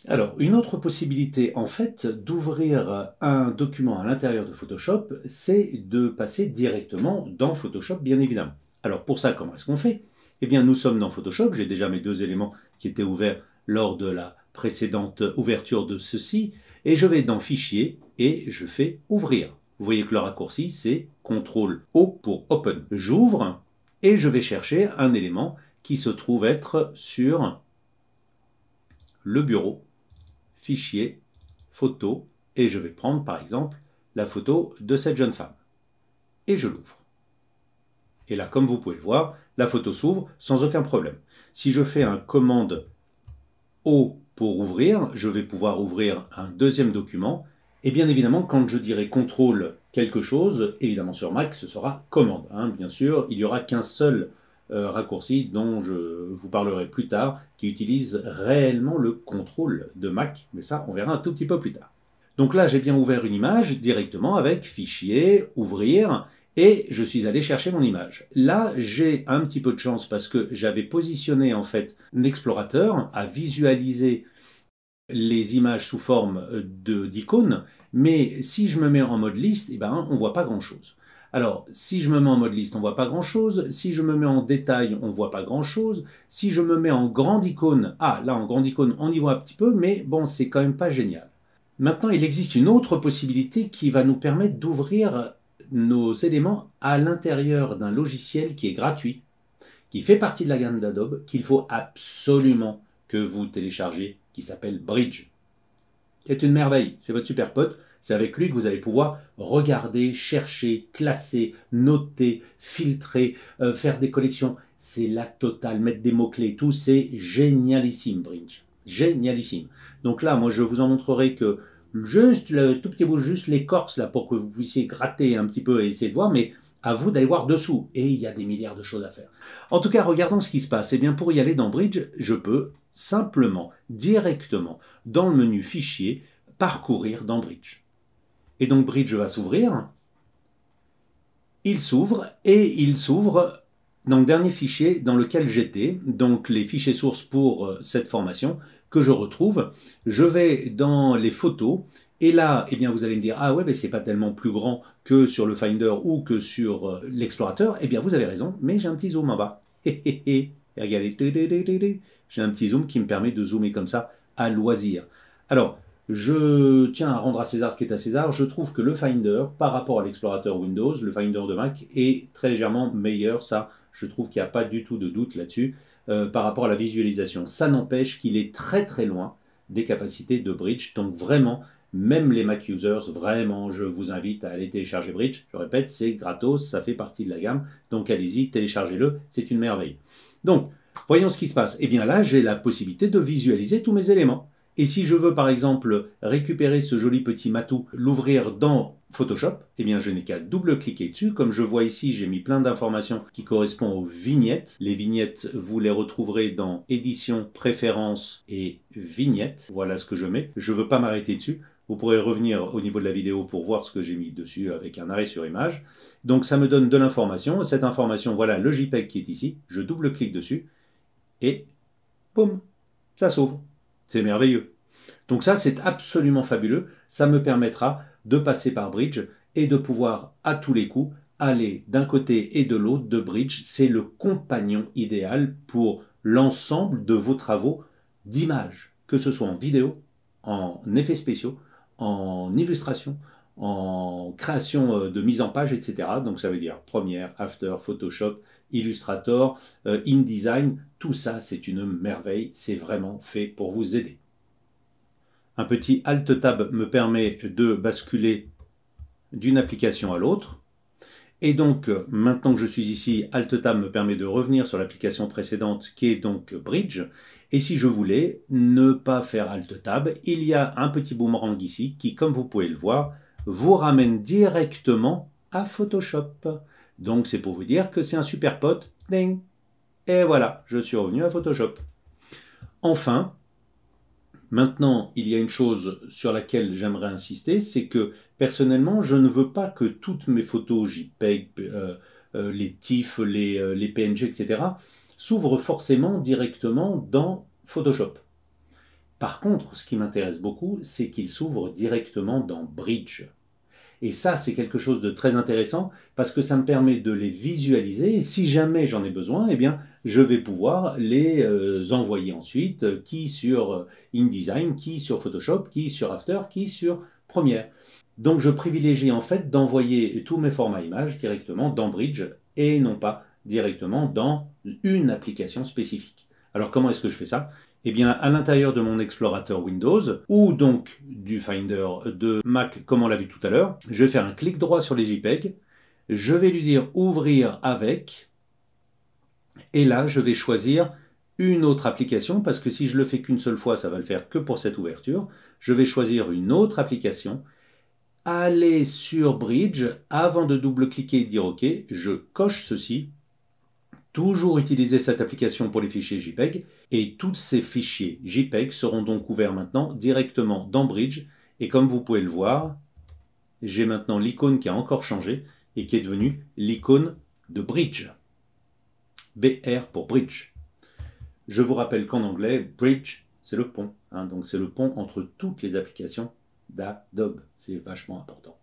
Alors, une autre possibilité, en fait, d'ouvrir un document à l'intérieur de Photoshop, c'est de passer directement dans Photoshop, bien évidemment. Alors, pour ça, comment est-ce qu'on fait? Eh bien, nous sommes dans Photoshop. J'ai déjà mes deux éléments qui étaient ouverts lors de la précédente ouverture de ceci. Et je vais dans Fichier et je fais Ouvrir. Vous voyez que le raccourci, c'est CTRL-O pour Open. J'ouvre et je vais chercher un élément qui se trouve être sur le bureau. Fichier, photo, et je vais prendre par exemple la photo de cette jeune femme. Et je l'ouvre. Et là, comme vous pouvez le voir, la photo s'ouvre sans aucun problème. Si je fais un commande O pour ouvrir, je vais pouvoir ouvrir un deuxième document. Et bien évidemment, quand je dirai contrôle quelque chose, évidemment sur Mac, ce sera commande. Bien sûr, il n'y aura qu'un seul raccourci dont je vous parlerai plus tard, qui utilise réellement le contrôle de Mac, mais ça, on verra un tout petit peu plus tard. Donc là, j'ai bien ouvert une image directement avec Fichier, Ouvrir, et je suis allé chercher mon image. Là, j'ai un petit peu de chance parce que j'avais positionné en fait l'explorateur à visualiser les images sous forme d'icônes, mais si je me mets en mode liste, eh ben, on ne voit pas grand-chose. Alors, si je me mets en mode liste, on ne voit pas grand-chose. Si je me mets en détail, on ne voit pas grand-chose. Si je me mets en grande icône, là, en grande icône, on y voit un petit peu, mais bon, c'est quand même pas génial. Maintenant, il existe une autre possibilité qui va nous permettre d'ouvrir nos éléments à l'intérieur d'un logiciel qui est gratuit, qui fait partie de la gamme d'Adobe, qu'il faut absolument que vous téléchargez, qui s'appelle Bridge. C'est une merveille, c'est votre super pote, c'est avec lui que vous allez pouvoir regarder, chercher, classer, noter, filtrer, faire des collections. C'est la totale, mettre des mots-clés, tout, c'est génialissime, Bridge. Génialissime. Donc là, moi, je vous en montrerai que juste le tout petit bout, juste l'écorce, là, pour que vous puissiez gratter un petit peu et essayer de voir, mais à vous d'aller voir dessous. Et il y a des milliards de choses à faire. En tout cas, regardons ce qui se passe. Eh bien, pour y aller dans Bridge, je peux simplement, directement, dans le menu Fichier, parcourir dans Bridge. Et donc Bridge va s'ouvrir. Il s'ouvre et il s'ouvre dans le dernier fichier dans lequel j'étais, donc les fichiers sources pour cette formation que je retrouve. Je vais dans les photos et là, eh bien, vous allez me dire « Ah ouais, mais c'est pas tellement plus grand que sur le Finder ou que sur l'explorateur. » Eh bien, vous avez raison, mais j'ai un petit zoom en bas. Regardez, j'ai un petit zoom qui me permet de zoomer comme ça à loisir. Alors, je tiens à rendre à César ce qui est à César. Je trouve que le Finder, par rapport à l'explorateur Windows, le Finder de Mac, est très légèrement meilleur. Ça, je trouve qu'il n'y a pas du tout de doute là-dessus par rapport à la visualisation. Ça n'empêche qu'il est très très loin des capacités de Bridge. Donc vraiment, même les Mac users, vraiment, je vous invite à aller télécharger Bridge. Je répète, c'est gratos, ça fait partie de la gamme. Donc allez-y, téléchargez-le, c'est une merveille. Donc, voyons ce qui se passe. Eh bien là, j'ai la possibilité de visualiser tous mes éléments. Et si je veux par exemple récupérer ce joli petit matou, l'ouvrir dans Photoshop, eh bien je n'ai qu'à double-cliquer dessus. Comme je vois ici, j'ai mis plein d'informations qui correspondent aux vignettes. Les vignettes, vous les retrouverez dans Édition, Préférences et Vignettes. Voilà ce que je mets. Je ne veux pas m'arrêter dessus. Vous pourrez revenir au niveau de la vidéo pour voir ce que j'ai mis dessus avec un arrêt sur image. Donc ça me donne de l'information. Cette information, voilà le JPEG qui est ici. Je double-clique dessus et boum, ça s'ouvre. C'est merveilleux. Donc ça, c'est absolument fabuleux. Ça me permettra de passer par Bridge et de pouvoir, à tous les coups, aller d'un côté et de l'autre de Bridge. C'est le compagnon idéal pour l'ensemble de vos travaux d'image, que ce soit en vidéo, en effets spéciaux, en illustration, en création de mise en page, etc. Donc ça veut dire Premiere, After, Photoshop, Illustrator, InDesign, tout ça c'est une merveille, c'est vraiment fait pour vous aider. Un petit Alt-Tab me permet de basculer d'une application à l'autre. Et donc, maintenant que je suis ici, Alt-Tab me permet de revenir sur l'application précédente qui est donc Bridge. Et si je voulais ne pas faire Alt-Tab, il y a un petit boomerang ici qui, comme vous pouvez le voir, vous ramène directement à Photoshop. Donc, c'est pour vous dire que c'est un super pote. Ding. Et voilà, je suis revenu à Photoshop. Enfin, maintenant, il y a une chose sur laquelle j'aimerais insister, c'est que personnellement, je ne veux pas que toutes mes photos JPEG, les TIFF, les PNG, etc., s'ouvrent forcément directement dans Photoshop. Par contre, ce qui m'intéresse beaucoup, c'est qu'il s'ouvre directement dans Bridge. Et ça, c'est quelque chose de très intéressant parce que ça me permet de les visualiser et si jamais j'en ai besoin, eh bien, je vais pouvoir les envoyer ensuite, qui sur InDesign, qui sur Photoshop, qui sur After, qui sur Premiere. Donc je privilégie en fait d'envoyer tous mes formats images directement dans Bridge et non pas directement dans une application spécifique. Alors comment est-ce que je fais ça? Eh bien, à l'intérieur de mon explorateur Windows, ou donc du Finder de Mac, comme on l'a vu tout à l'heure, je vais faire un clic droit sur les JPEG, je vais lui dire ouvrir avec, et là, je vais choisir une autre application, parce que si je le fais qu'une seule fois, ça va le faire que pour cette ouverture. Je vais choisir une autre application, aller sur Bridge, avant de double-cliquer et dire OK, je coche ceci, toujours utiliser cette application pour les fichiers JPEG et tous ces fichiers JPEG seront donc ouverts maintenant directement dans Bridge et comme vous pouvez le voir, j'ai maintenant l'icône qui a encore changé et qui est devenue l'icône de Bridge. BR pour Bridge. Je vous rappelle qu'en anglais, Bridge, c'est le pont. Donc c'est le pont entre toutes les applications d'Adobe. C'est vachement important.